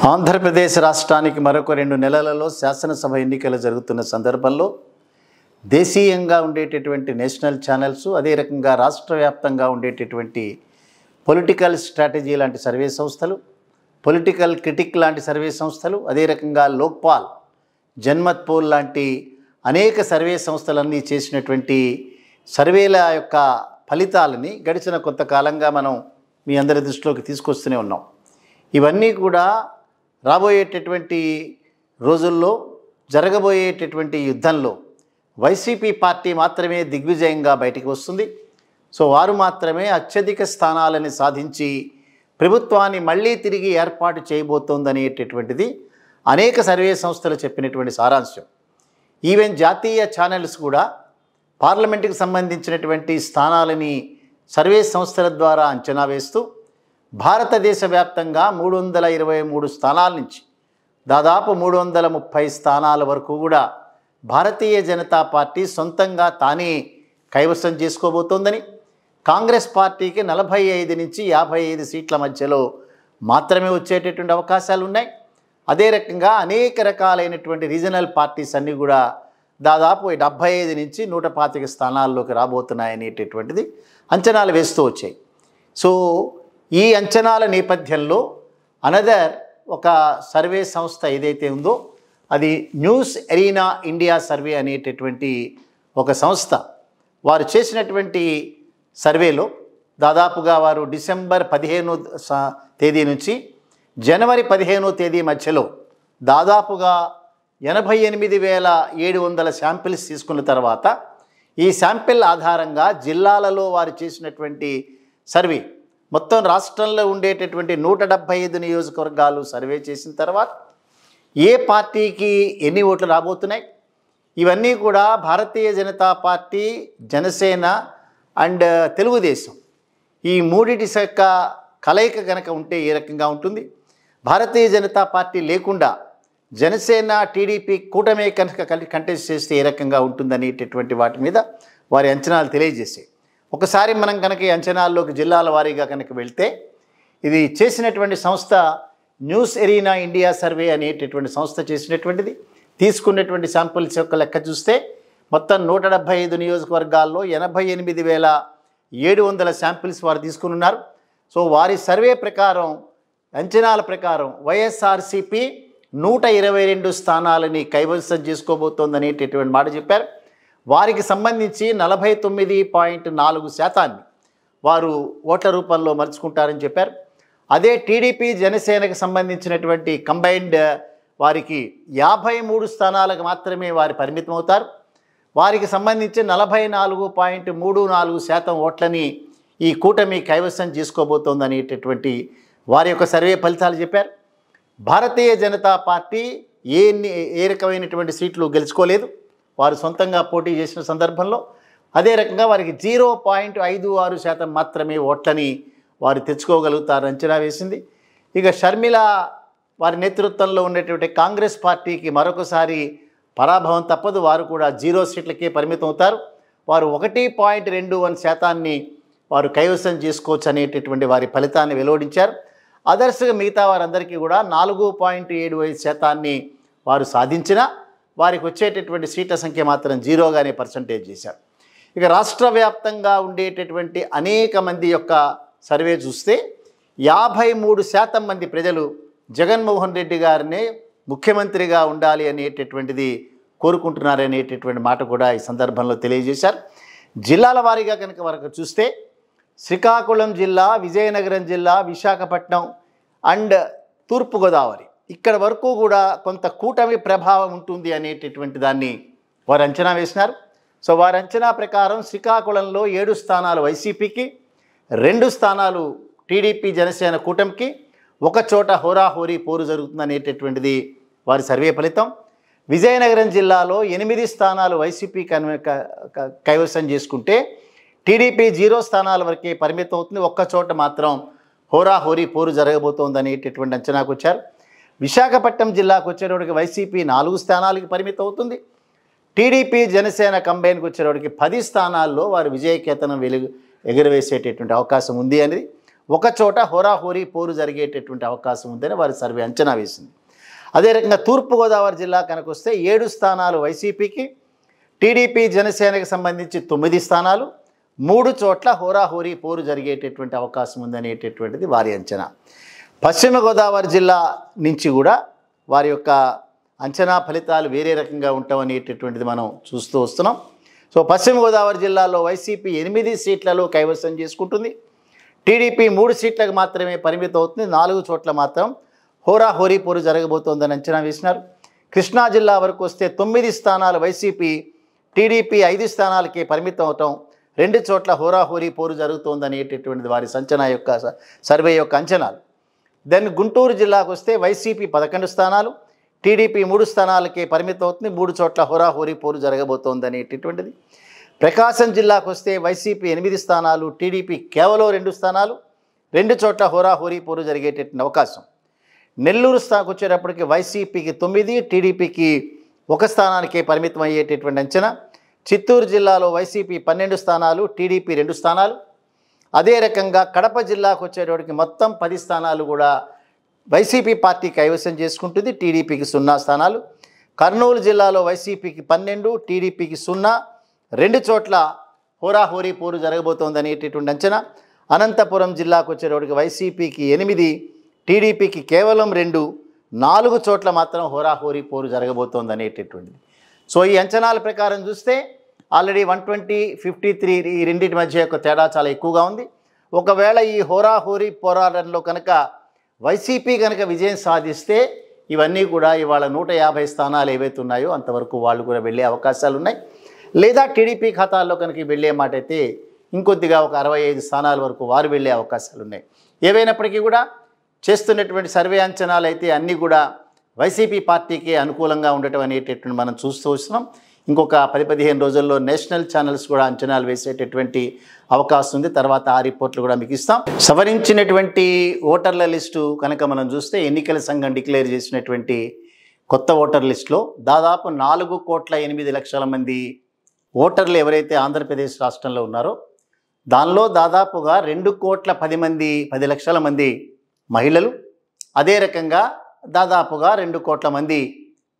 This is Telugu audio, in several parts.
ఆంధ్రప్రదేశ్ రాష్ట్రానికి మరొక 2 నెలలలో శాసనసభ ఎన్నికలు జరుగుతున్న సందర్భంలో దేశీయంగా ఉండేటటువంటి నేషనల్ ఛానల్స్, అదే రకంగా రాష్ట్ర వ్యాప్తంగా ఉండేటటువంటి పొలిటికల్ స్ట్రాటజీ లాంటి సర్వే సంస్థలు, పొలిటికల్ క్రిటిక్ లాంటి సర్వే సంస్థలు, అదే రకంగా లోక్పాల్, జన్మత్ పోల్ లాంటి అనేక సర్వే సంస్థలన్నీ చేసినటువంటి సర్వేల యొక్క ఫలితాలని గడిచిన కొంతకాలంగా మనం మీ అందరి దృష్టిలోకి తీసుకొస్తూనే ఉన్నాం. ఇవన్నీ కూడా రాబోయేటటువంటి రోజుల్లో జరగబోయేటటువంటి యుద్ధంలో వైసీపీ పార్టీ మాత్రమే దిగ్విజయంగా బయటికి వస్తుంది. సో వారు మాత్రమే అత్యధిక స్థానాలని సాధించి ప్రభుత్వాన్ని మళ్ళీ తిరిగి ఏర్పాటు చేయబోతోందనేటటువంటిది అనేక సర్వే సంస్థలు చెప్పినటువంటి సారాంశం. ఈవెన్ జాతీయ ఛానల్స్ కూడా పార్లమెంటుకు సంబంధించినటువంటి స్థానాలని సర్వే సంస్థల ద్వారా అంచనా వేస్తూ భారతదేశ వ్యాప్తంగా 323 స్థానాల నుంచి దాదాపు 330 స్థానాల వరకు కూడా భారతీయ జనతా పార్టీ సొంతంగా తానే కైవసం చేసుకోబోతోందని, కాంగ్రెస్ పార్టీకి 45 నుంచి 55 సీట్ల మధ్యలో మాత్రమే వచ్చేటటువంటి అవకాశాలు ఉన్నాయి. అదే రకంగా అనేక రకాలైనటువంటి రీజనల్ పార్టీస్ అన్నీ కూడా దాదాపు 75 నుంచి 125 స్థానాల్లోకి రాబోతున్నాయనేటటువంటిది అంచనాలు వేస్తూ వచ్చాయి. సో ఈ అంచనాల నేపథ్యంలో అనదర్ ఒక సర్వే సంస్థ ఏదైతే ఉందో అది న్యూస్ ఎరీనా ఇండియా సర్వే అనేటటువంటి ఒక సంస్థ, వారు చేసినటువంటి సర్వేలో దాదాపుగా వారు డిసెంబర్ 15వ తేదీ నుంచి జనవరి 15వ తేదీ మధ్యలో దాదాపుగా 88,700 శాంపిల్స్ తీసుకున్న తర్వాత ఈ శాంపిల్ ఆధారంగా జిల్లాలలో వారు చేసినటువంటి సర్వే మొత్తం రాష్ట్రంలో ఉండేటటువంటి 175 నియోజకవర్గాలు సర్వే చేసిన తర్వాత ఏ పార్టీకి ఎన్ని ఓట్లు రాబోతున్నాయి, ఇవన్నీ కూడా భారతీయ జనతా పార్టీ, జనసేన అండ్ తెలుగుదేశం ఈ మూడిటి యొక్క కలయిక కనుక ఉంటే ఏ రకంగా ఉంటుంది, భారతీయ జనతా పార్టీ లేకుండా జనసేన టీడీపీ కూటమి కనుక కంటెస్ట్ చేస్తే ఏ రకంగా ఉంటుందనేటటువంటి వాటి మీద వారి అంచనాలు తెలియజేసాయి. ఒకసారి మనం కనుక ఈ అంచనాల్లోకి జిల్లాల వారీగా కనుక వెళ్తే ఇది చేసినటువంటి సంస్థ న్యూస్ ఎరీనా ఇండియా సర్వే అనేటటువంటి సంస్థ చేసినటువంటిది. తీసుకున్నటువంటి శాంపుల్స్ యొక్క లెక్క చూస్తే మొత్తం 175 నియోజకవర్గాల్లో 88,700 శాంపిల్స్ వారు తీసుకుని ఉన్నారు. సో వారి సర్వే ప్రకారం, అంచనాల ప్రకారం వైఎస్ఆర్సీపీ 122 స్థానాలని కైవసం చేసుకోబోతోందనేటటువంటి మాట చెప్పారు. వారికి సంబంధించి 49.4% వారు ఓట్ల రూపంలో మలుచుకుంటారని చెప్పారు. అదే టీడీపీ జనసేనకు సంబంధించినటువంటి కంబైన్డ్ వారికి 53 స్థానాలకు మాత్రమే వారు పరిమితం అవుతారు. వారికి సంబంధించి 44.34% ఓట్లని ఈ కూటమి కైవసం చేసుకోబోతోందనేటటువంటి వారి యొక్క సర్వే ఫలితాలు చెప్పారు. భారతీయ జనతా పార్టీ ఏ రకమైనటువంటి సీట్లు గెలుచుకోలేదు వారు సొంతంగా పోటీ చేసిన సందర్భంలో. అదే రకంగా వారికి 0.56% మాత్రమే ఓట్లని వారు తెచ్చుకోగలుగుతారు అంచనా వేసింది. ఇక షర్మిల వారి నేతృత్వంలో ఉండేటువంటి కాంగ్రెస్ పార్టీకి మరొకసారి పరాభవం తప్పదు. వారు కూడా 0 సీట్లకే పరిమితం అవుతారు. వారు 1.21% వారు కైవసం చేసుకోవచ్చు అనేటటువంటి వారి ఫలితాన్ని వెలువడించారు. అదర్స్గా మిగతా వారందరికీ కూడా 4.75% వారు సాధించిన వారికి వచ్చేటటువంటి సీట్ల సంఖ్య మాత్రం 0గానే పర్సంటేజ్ చేశారు. ఇక రాష్ట్ర వ్యాప్తంగా ఉండేటటువంటి అనేక మంది యొక్క సర్వే చూస్తే 53% మంది ప్రజలు జగన్మోహన్ రెడ్డి గారినే ముఖ్యమంత్రిగా ఉండాలి అనేటటువంటిది కోరుకుంటున్నారనేటటువంటి మాట కూడా ఈ సందర్భంలో తెలియజేశారు. జిల్లాల వారీగా కనుక వరకు చూస్తే శ్రీకాకుళం జిల్లా, విజయనగరం జిల్లా, విశాఖపట్నం అండ్ తూర్పుగోదావరి ఇక్కడ వరకు కూడా కొంత కూటమి ప్రభావం ఉంటుంది అనేటటువంటి దాన్ని వారు అంచనా వేసినారు. సో వారి అంచనా ప్రకారం శ్రీకాకుళంలో 7 స్థానాలు వైసీపీకి, 2 స్థానాలు టీడీపీ జనసేన కూటమికి, ఒక చోట హోరాహోరీ పోరు జరుగుతుందనేటటువంటిది వారి సర్వే ఫలితం. విజయనగరం జిల్లాలో 8 స్థానాలు వైసీపీ కైవసం చేసుకుంటే టీడీపీ 0 స్థానాల వరకే పరిమితం అవుతుంది. ఒక్క చోట మాత్రం హోరాహోరీ పోరు జరగబోతోంది అనేటటువంటి అంచనాకు వచ్చారు. విశాఖపట్నం జిల్లాకు వచ్చేటప్పటికి వైసీపీ 4 స్థానాలకి పరిమితం అవుతుంది. టీడీపీ జనసేన కంబైన్కి వచ్చేటప్పటికి 10 స్థానాల్లో వారు విజయకేతనం ఎగురవేసేటటువంటి అవకాశం ఉంది అనేది ఒకచోట హోరాహోరీ పోరు జరిగేటటువంటి అవకాశం ఉందని వారి సర్వే అంచనా వేసింది. అదే రకంగా తూర్పుగోదావరి జిల్లా కనుక వస్తే 7 స్థానాలు వైసీపీకి, టీడీపీ జనసేనకు సంబంధించి 9 స్థానాలు, 3 చోట్ల హోరాహోరీ పోరు జరిగేటటువంటి అవకాశం ఉందనేటటువంటిది వారి అంచనా. పశ్చిమ గోదావరి జిల్లా నుంచి కూడా వారి యొక్క అంచనా ఫలితాలు వేరే రకంగా ఉంటామనేటటువంటిది మనం చూస్తూ వస్తున్నాం. సో పశ్చిమ గోదావరి జిల్లాలో వైసీపీ 8 సీట్లలో కైవసం చేసుకుంటుంది. టీడీపీ 3 సీట్లకు మాత్రమే పరిమితం అవుతుంది. 4 చోట్ల మాత్రం హోరాహోరీ పోరు జరగబోతోందని అంచనా వేసినారు. కృష్ణా జిల్లా వరకు వస్తే 9 స్థానాలు వైసీపీ, టీడీపీ 5 స్థానాలకే పరిమితం అవటం, 2 చోట్ల హోరాహోరీ పోరు జరుగుతోందనేటటువంటిది వారి సర్వే యొక్క అంచనాలు. దెన్ గుంటూరు జిల్లాకు వస్తే వైసీపీ 11 స్థానాలు, టీడీపీ 3 స్థానాలకే పరిమితం అవుతుంది, 3 చోట్ల హోరాహోరీ పోరు జరగబోతోందనేటటువంటిది. ప్రకాశం జిల్లాకు వస్తే వైసీపీ 8 స్థానాలు, టీడీపీ కేవలం 2 స్థానాలు, 2 చోట్ల హోరాహోరీ పోరు జరిగేటటువంటి అవకాశం. నెల్లూరు స్థానానికి వచ్చేటప్పటికి వైసీపీకి 9, టీడీపీకి 1 స్థానానికే పరిమితం అయ్యేటటువంటి అంచనా. చిత్తూరు జిల్లాలో వైసీపీ 12 స్థానాలు, టీడీపీ 2 స్థానాలు. అదే రకంగా కడప జిల్లాకు వచ్చేటప్పటికి మొత్తం 10 స్థానాలు కూడా వైసీపీ పార్టీ కైవసం చేసుకుంటుంది, టీడీపీకి 0 స్థానాలు. కర్నూలు జిల్లాలో వైసీపీకి 12, టీడీపీకి 0, 2 చోట్ల హోరాహోరీ పోరు జరగబోతోందనేటటువంటి అంచనా. అనంతపురం జిల్లాకు వచ్చేటప్పటికి వైసీపీకి 8, టీడీపీకి కేవలం 2, 4 చోట్ల మాత్రం హోరాహోరీ పోరు జరగబోతోందనేటటువంటిది. సో ఈ అంచనాల ప్రకారం చూస్తే ఆల్రెడీ 120, 53 ఈ రెండింటి మధ్య యొక్క తేడా చాలా ఎక్కువగా ఉంది. ఒకవేళ ఈ హోరాహోరీ పోరాటంలో కనుక వైసీపీ కనుక విజయం సాధిస్తే ఇవన్నీ కూడా ఇవాళ 150 స్థానాలు ఏవైతే ఉన్నాయో అంతవరకు వాళ్ళు కూడా వెళ్ళే అవకాశాలు ఉన్నాయి. లేదా టీడీపీ ఖాతాల్లో కనుక వెళ్ళే మాట అయితే ఇంకొద్దిగా ఒక 65 స్థానాల వరకు వారు వెళ్ళే అవకాశాలు ఉన్నాయి. ఏవైనప్పటికీ కూడా చేస్తున్నటువంటి సర్వే అంచనాలు అయితే అన్నీ కూడా వైసీపీ పార్టీకి అనుకూలంగా ఉండటం అనేటటువంటి మనం చూస్తూ వస్తున్నాం. ఇంకొక 10-15 రోజుల్లో నేషనల్ ఛానల్స్ కూడా అంచనాలు వేసేటటువంటి అవకాశం ఉంది. తర్వాత ఆ రిపోర్ట్లు కూడా మీకు ఇస్తాం. సవరించినటువంటి ఓటర్ల లిస్టు కనుక మనం చూస్తే ఎన్నికల సంఘం డిక్లేర్ చేసినటువంటి కొత్త ఓటర్ లిస్టులో దాదాపు 4,08,00,000 మంది ఓటర్లు ఎవరైతే ఆంధ్రప్రదేశ్ రాష్ట్రంలో ఉన్నారో దానిలో దాదాపుగా 2,10,10,00,000 మంది మహిళలు, అదే రకంగా దాదాపుగా 2 కోట్ల మంది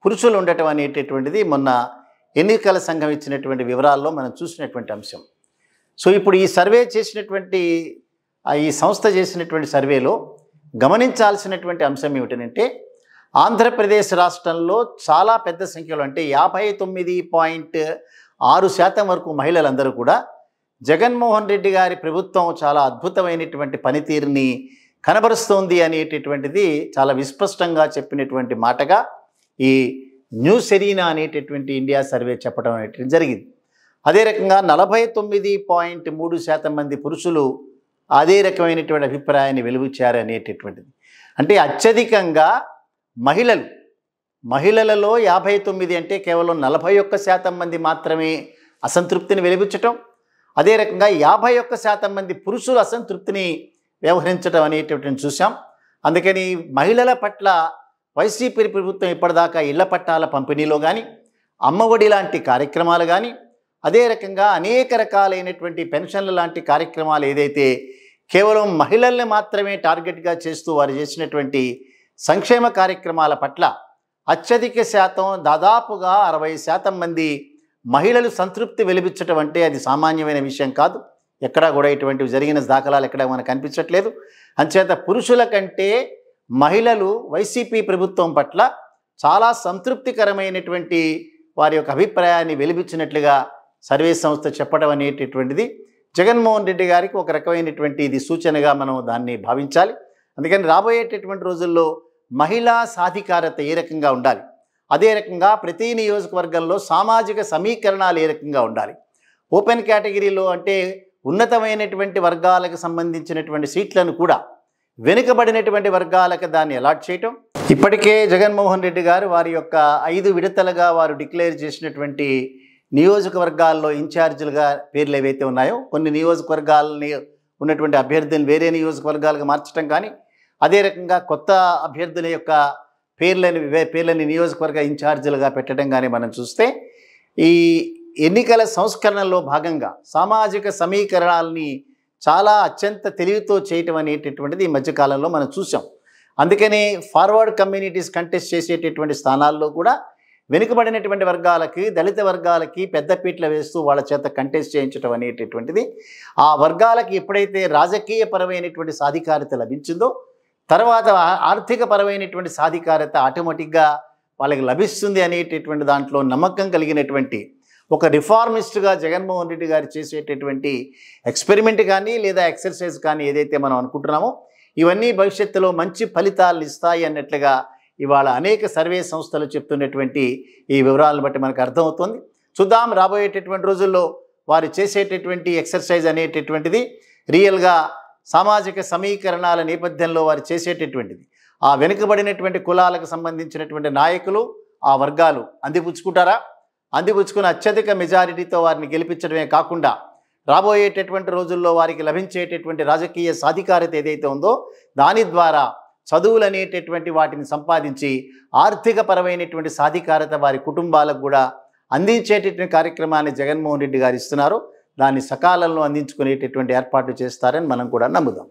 పురుషులు ఉండటం అనేటటువంటిది మొన్న ఎన్నికల సంఘం ఇచ్చినటువంటి వివరాల్లో మనం చూసినటువంటి అంశం. సో ఇప్పుడు ఈ సర్వే చేసినటువంటి ఈ సంస్థ చేసినటువంటి సర్వేలో గమనించాల్సినటువంటి అంశం ఏమిటంటే ఆంధ్రప్రదేశ్ రాష్ట్రంలో చాలా పెద్ద సంఖ్యలో అంటే 59.6% వరకు మహిళలందరూ కూడా జగన్మోహన్ రెడ్డి గారి ప్రభుత్వం చాలా అద్భుతమైనటువంటి పనితీరుని కనబరుస్తోంది అనేటటువంటిది చాలా విస్పష్టంగా చెప్పినటువంటి మాటగా ఈ న్యూస్ ఎరీనా అనేటటువంటి ఇండియా సర్వే చెప్పడం అనేటువంటి జరిగింది. అదే రకంగా 49.3% మంది పురుషులు అదే రకమైనటువంటి అభిప్రాయాన్ని వెలువచ్చారు అనేటటువంటిది. అంటే అత్యధికంగా మహిళలలో 59 అంటే కేవలం 41% మంది మాత్రమే అసంతృప్తిని వెలిబుచ్చటం, అదే రకంగా 51% మంది పురుషులు అసంతృప్తిని వ్యవహరించడం అనేటటువంటి చూసాం. అందుకని మహిళల పట్ల వైసీపీ ప్రభుత్వం ఇప్పటిదాకా ఇళ్ల పట్టాల పంపిణీలో కానీ, అమ్మఒడి లాంటి కార్యక్రమాలు కానీ, అదే రకంగా అనేక రకాలైనటువంటి పెన్షన్లు లాంటి కార్యక్రమాలు ఏదైతే కేవలం మహిళల్ని మాత్రమే టార్గెట్గా చేస్తూ వారు చేసినటువంటి సంక్షేమ కార్యక్రమాల పట్ల అత్యధిక శాతం దాదాపుగా 60% మంది మహిళలు సంతృప్తి వెలిబుచ్చటం అంటే అది సామాన్యమైన విషయం కాదు. ఎక్కడా కూడా ఇటువంటివి జరిగిన దాఖలాలు ఎక్కడ మనకు కనిపించట్లేదు. అంచేత పురుషుల కంటే మహిళలు వైసీపీ ప్రభుత్వం పట్ల చాలా సంతృప్తికరమైనటువంటి వారి యొక్క అభిప్రాయాన్ని వెలిబుచ్చినట్లుగా సర్వే సంస్థ చెప్పడం అనేటటువంటిది జగన్మోహన్ రెడ్డి గారికి ఒక రకమైనటువంటి ఇది సూచనగా మనం దాన్ని భావించాలి. అందుకని రాబోయేటటువంటి రోజుల్లో మహిళా సాధికారత ఏ రకంగా ఉండాలి, అదే రకంగా ప్రతి నియోజకవర్గంలో సామాజిక సమీకరణాలు ఏ రకంగా ఉండాలి, ఓపెన్ కేటగిరీలో అంటే ఉన్నతమైనటువంటి వర్గాలకు సంబంధించినటువంటి సీట్లను కూడా వెనుకబడినటువంటి వర్గాలకు దాన్ని అలాట్ చేయటం. ఇప్పటికే జగన్మోహన్ రెడ్డి గారు వారి యొక్క 5 విడతలుగా వారు డిక్లేర్ చేసినటువంటి నియోజకవర్గాల్లో ఇన్ఛార్జీలుగా పేర్లు ఏవైతే ఉన్నాయో కొన్ని నియోజకవర్గాలని ఉన్నటువంటి అభ్యర్థులను వేరే నియోజకవర్గాలకు మార్చడం కానీ, అదే రకంగా కొత్త అభ్యర్థుల యొక్క పేర్లని నియోజకవర్గ ఇన్ఛార్జీలుగా పెట్టడం కానీ మనం చూస్తే ఈ ఎన్నికల సంస్కరణలో భాగంగా సామాజిక సమీకరణాలని చాలా అత్యంత తెలివితో చేయటం అనేటటువంటిది ఈ మధ్యకాలంలో మనం చూసాం. అందుకని ఫార్వర్డ్ కమ్యూనిటీస్ కంటెస్ట్ చేసేటటువంటి స్థానాల్లో కూడా వెనుకబడినటువంటి వర్గాలకి, దళిత వర్గాలకి పెద్దపీటలు వేస్తూ వాళ్ళ చేత కంటెస్ట్ చేయించడం అనేటటువంటిది ఆ వర్గాలకి ఎప్పుడైతే రాజకీయపరమైనటువంటి సాధికారత లభించిందో తర్వాత ఆర్థిక పరమైనటువంటి సాధికారత ఆటోమేటిక్గా వాళ్ళకి లభిస్తుంది అనేటటువంటి దాంట్లో నమ్మకం కలిగినటువంటి ఒక రిఫార్మిస్ట్గా జగన్మోహన్ రెడ్డి గారు చేసేటటువంటి ఎక్స్పెరిమెంట్ కానీ లేదా ఎక్సర్సైజ్ కానీ ఏదైతే మనం అనుకుంటున్నామో ఇవన్నీ భవిష్యత్తులో మంచి ఫలితాలు ఇస్తాయి అన్నట్లుగా ఇవాళ అనేక సర్వే సంస్థలు చెప్తున్నటువంటి ఈ వివరాలను బట్టి మనకు అర్థమవుతుంది. చూద్దాం రాబోయేటటువంటి రోజుల్లో వారు చేసేటటువంటి ఎక్సర్సైజ్ అనేటటువంటిది రియల్గా సామాజిక సమీకరణాల నేపథ్యంలో వారు చేసేటటువంటిది ఆ వెనుకబడినటువంటి కులాలకు సంబంధించినటువంటి నాయకులు ఆ వర్గాలు అందిపుచ్చుకుంటారా? అందిపుచ్చుకున్న అత్యధిక మెజారిటీతో వారిని గెలిపించడమే కాకుండా రాబోయేటటువంటి రోజుల్లో వారికి లభించేటటువంటి రాజకీయ సాధికారత ఏదైతే ఉందో దాని ద్వారా చదువులు అనేటటువంటి వాటిని సంపాదించి ఆర్థిక పరమైనటువంటి సాధికారత వారి కుటుంబాలకు కూడా అందించేటటువంటి కార్యక్రమాన్ని జగన్మోహన్ రెడ్డి గారు ఇస్తున్నారు. దాన్ని సకాలంలో అందించుకునేటటువంటి ఏర్పాట్లు చేస్తారని మనం కూడా నమ్ముదాం.